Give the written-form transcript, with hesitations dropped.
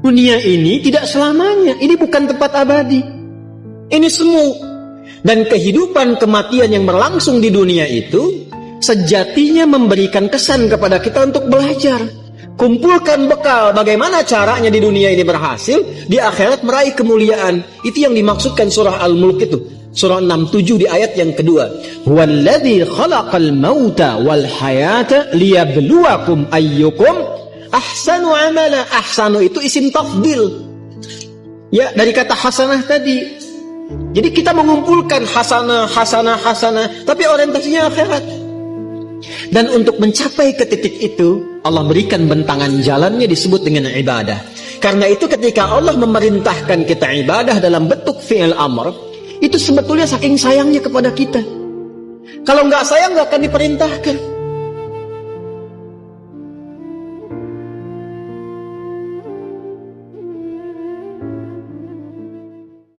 Dunia ini tidak selamanya. Ini bukan tempat abadi. Ini semu. Dan kehidupan kematian yang berlangsung di dunia itu sejatinya memberikan kesan kepada kita untuk belajar. Kumpulkan bekal bagaimana caranya di dunia ini berhasil, di akhirat meraih kemuliaan. Itu yang dimaksudkan surah Al-Mulk itu. Surah 67 di ayat yang kedua. Huwallazi khalaqal mauta wal hayata liyabluwakum ayyukum ahsanu amala. Ahsanu itu isim tafdil. Ya, dari kata hasanah tadi. Jadi kita mengumpulkan hasanah, tapi orientasinya akhirat. Dan untuk mencapai ke titik itu, Allah berikan bentangan jalannya disebut dengan ibadah. Karena itu ketika Allah memerintahkan kita ibadah dalam bentuk fi'il amr, itu sebetulnya saking sayangnya kepada kita. Kalau nggak sayang nggak akan diperintahkan.